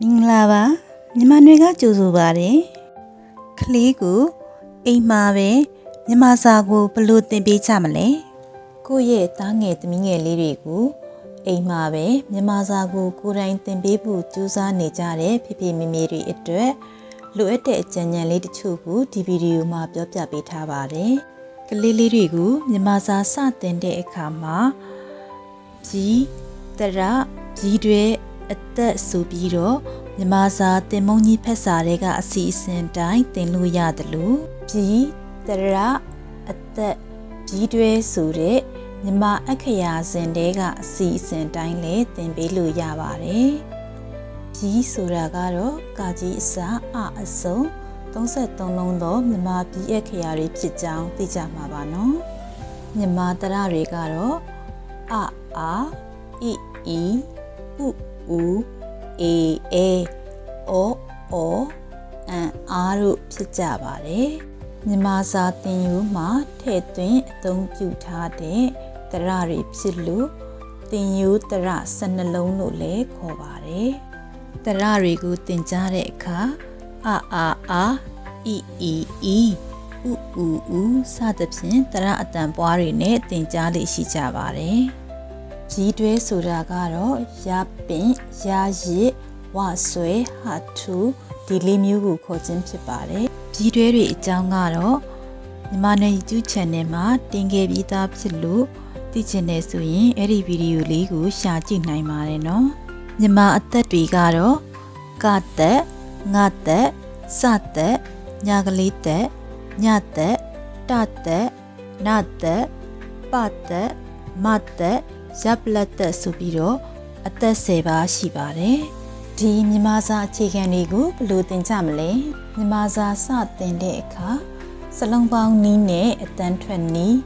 မင်္ဂလာပါမြန်မာတွေကကြိုဆိုပါတယ်ကလေးကိုအိမ်မှာပဲမြန်မာစာကိုဘယ်လိုသင်ပေးကြမလဲကိုယ့်ရဲ့သားငယ်သမီးငယ်လေးတွေကိုအိမ်မှာပဲမြန်မာစာကိုကိုယ်တိုင်သင်ပေးဖို့ကြိုးစားနေကြတဲ့ဖေဖေမေမေတွေအတွက်လိုအပ်တဲ့အကြံဉာဏ်လေးတချို့ကိုဒီဗီဒီယိုမှာပြောပြပေးထားပါတယ်ကလေးလေးတွေကိုမြန်မာစာစတင်တဲ့အခါမှာကြီးတရကြီးတွေအသက်ဆိုပြီးတော့မြန်မာစာသင်မုန်းကြီးဖက်စာတွေကအစီအစဉ်တိုင်းသင်လို့ရတယ်လို့ပြီးတရအသက်ပြီးတွဲဆိုတဲ့မြန်မာအခရာစဉ်တွေကအစီအစဉ်တိုင်းလည်းသင်ပေးလို့ရပါတယ်ပြီးဆိုတာကတော့ကာကြီးအစာအစုံ33လုံးသောမြန်မာပြည်အခရာတွေဖြစ်ကြောင်းသိကြမှာပါနော်မြန်မာတရတွေကတော့အာအီဥအေအောအားတို့ဖြစ်ကြပါတယ်မြန်မာစာသင်ယူမှာထည့်သွင်းအသုံးပြုထားတဲ့တရတွေဖြစ်လို့သင်ယူတရ12လုံးလို့လည်းခေါ်ပါတယ်တရတွေကိုသင်ကြားတဲ့အခါအာအီဥစသဖြင့်တရအတန်ပွားတွေနဲ့သင်ကြားလေ့ရှိကြပါတယ်ကြီးတွဲဆိုတာကတော့ရပင်ရရစ်ဝဆွဲဟာထူဒီလေးမျိုးကိုခေါ်ခြင်းဖြစ်ပါတယ်ကြီးတွဲတွေအကြောင်းကတော့မြန်မာနယ် YouTube Channel မှာတင်ခဲ့ပြီးသားဖြစ်လို့သိချင်တယ်ဆိုရင်အဲ့ဒီဗီဒီယိုလေးကိုရှာကြည့်နိုင်ပါတယ်နော်မြန်မာအသက်တွေကတော့ကသက်ငါသက်စသက်ညာကလေးသက်ညသက်တသက်နသက်ပသက်မသက်ရပ်လက်သက်ဆိုပြီးတော့အသက်10ပါးရှိပါတယ်ဒီမြန်မာစာအခြေခံတွေကိုဘယ်လိုသင်ကြမလဲမြန်မာစာစတင်တဲ့အခါစလုံးပေါင်းနီးနဲ့အတန်းထွက်နီး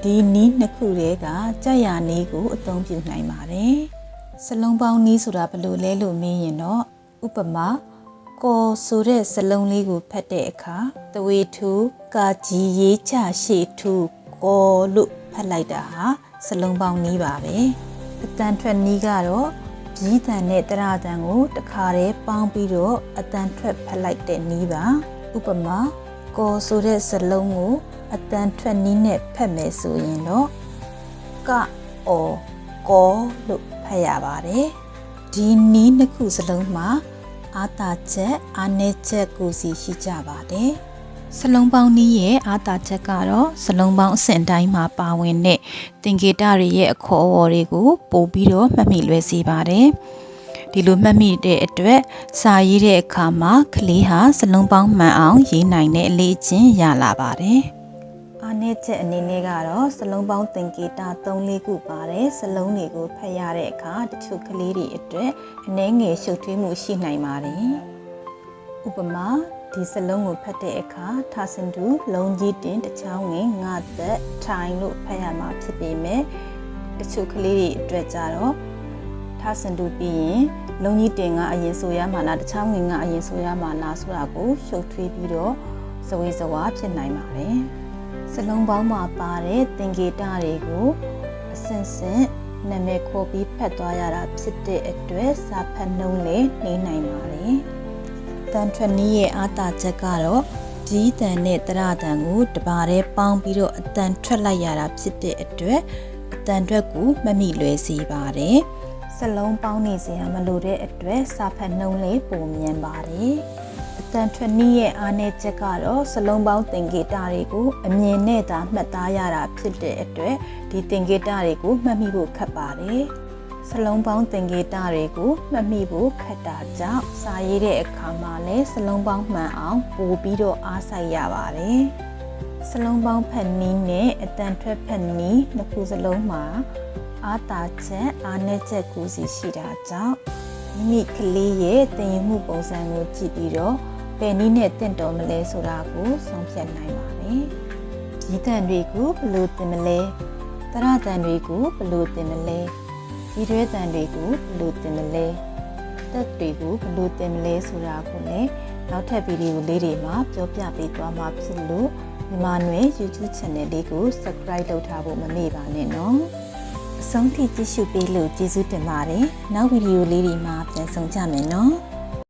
ဒီနီးနှစ်ခုတည်းကကြာရနီးကိုအသုံးပြုနိုင်ပါတယ်စလုံးပေါင်းနီးဆိုတာဘယ်လိုလဲလို့မေးရင်တော့ဥပမာကောဆိုတဲ့စလုံးလေးကိုဖတ်တဲ့အခါတဝေထူကာကြီးရေးချရှေထူကောလို့ဖတ်လိုက်တာဟာစလုံးပေါင်းနီးပါပဲအတန်ထွက်နီးကတော့ပြီးတန်နဲ့တရတန်ကိုတခါတည်းပေါင်းပြီးတော့အတန်ထွက်ဖတ်လိုက်တဲ့နီးပါဥပမာကောဆိုတဲ့စလုံးကိုအတန်ထွက်နီးနဲ့ဖတ်မယ်ဆိုရင်တော့ကောလို့ဖတ်ရပါတယ်ဒီနီးနှစ်ခုစလုံးမှာအာတာချက်အာနေချက်ကိုစီရှိကြပါတယ်စလုံးပေါင်းနည်းရဲ့အာတာချက်ကတော့စလုံးပေါင်းအဆင့်တိုင်းမှာပါဝင်တဲ့သင်္ကေတတွေရဲ့အခေါ်အဝေါ်တွေကိုပို့ပြီးတော့မှတ်မိလွယ်စေပါတယ်ဒီလိုမှတ်မိတဲ့အတွက်စာရေးတဲ့အခါမှာကလေးဟာစလုံးပေါင်းမှန်အောင်ရေးနိုင်တဲ့အလေးအကျင့်ရလာပါတယ်အာနေချက်အနေနဲ့ကတော့စလုံးပေါင်းသင်္ကေတ3-4ခုပါတယ်စလုံးတွေကိုဖတ်ရတဲ့အခါတချို့ကလေးတွေအတွက်အနည်းငယ်ရှုပ်ထွေးမှုရှိနိုင်ပါတယ်ဥပမာဒီစလုံးကိုဖတ်တဲ့အခါထာစင်တူလုံးကြီးတင်တချောင်းငင်ငါသက်ထိုင်လို့ဖတ်ရမှာဖြစ်ပေမဲ့တချို့ကလေးတွေအတွက်ကြတော့ထာစင်တူပြီးရင်လုံးကြီးတင်ကအရင်ဆိုရမှာလားတချောင်းငင်ကအရင်ဆိုရမှာလားဆိုတာကိုရှုပ်ထွေးပြီးတော့ဇဝေဇဝါဖြစ်နိုင်ပါတယ်စလုံးပေါင်းမှာပါတဲ့သင်္ကေတတွေကိုအစင်စင်နာမည်ခေါ်ပြီးဖတ်သွားရတာဖြစ်တဲ့အတွက်စာဖတ်နှုံးလေးနေနိုင်ပါတယ်တန်ထွက်နည်းရဲ့အာတာချက်ကတော့ကြီးတန်နဲ့တရတန်ကိုတပါးတည်းပေါင်းပြီးတော့အတန်ထွက်လိုက်ရတာဖြစ်တဲ့အတွက်အတန်ထွက်ကိုမမိလွယ်စေပါတယ်စလုံးပေါင်းနေစရာမလိုတဲ့အတွက်စာဖတ်နှုံးလေးပုံမြန်ပါတယ်အတန်ထွက်နည်းရဲ့အားနည်းချက်ကတော့စလုံးပေါင်းသင်္ကေတတွေကိုအမြင်နဲ့သာမှတ်သားရတာဖြစ်တဲ့အတွက်ဒီသင်္ကေတတွေကိုမှတ်မိဖို့ခက်ပါတယ်စလုံးပေါင်းသင်္ကေတတွေကိုမှတ်မိဖို့ခက်တာကြောင့်စာရေးတဲ့အခါမှာလည်းစလုံးပေါင်းမှန်အောင်ပို့ပြီးတော့အားစိုက်ရပါတယ်စလုံးပေါင်းဖတ်နည်းနဲ့အတန်ထွက်ဖတ်နည်းနှစ်ခုစလုံးမှာအာတာချက်အားနည်းချက်ကိုစီရှိတာကြောင့်မိမိကလေးရဲ့သင်ယူမှုပုံစံကိုကြည့်ပြီးတော့ဘယ်နည်းနဲ့သင်တော်မလဲဆိုတာကိုဆုံးဖြတ်နိုင်ပါတယ်ဒီတန်တွေကိုဘယ်လိုသင်မလဲတရတန်တွေကိုဘယ်လိုသင်မလဲဒီတွဲတန်တွေကိုဘယ်လိုသင်မလဲတက်တွေကိုဘယ်လိုသင်မလဲဆိုတာကိုလည်းနောက်ထပ်ဗီဒီယိုလေးတွေမှာပြောပြပေးသွားမှာဖြစ်လို့မြန်မာနွယ် YouTube Channel လေးကို Subscribe လုပ်ထားဖို့မမေ့ပါနဲ့နော်အဆုံးထိကြည့်ရှုပေးလို့ကျေးဇူးတင်ပါတယ်နောက်ဗီဒီယိုလေးတွေမှာပြန်ဆုံကြမယ်နော်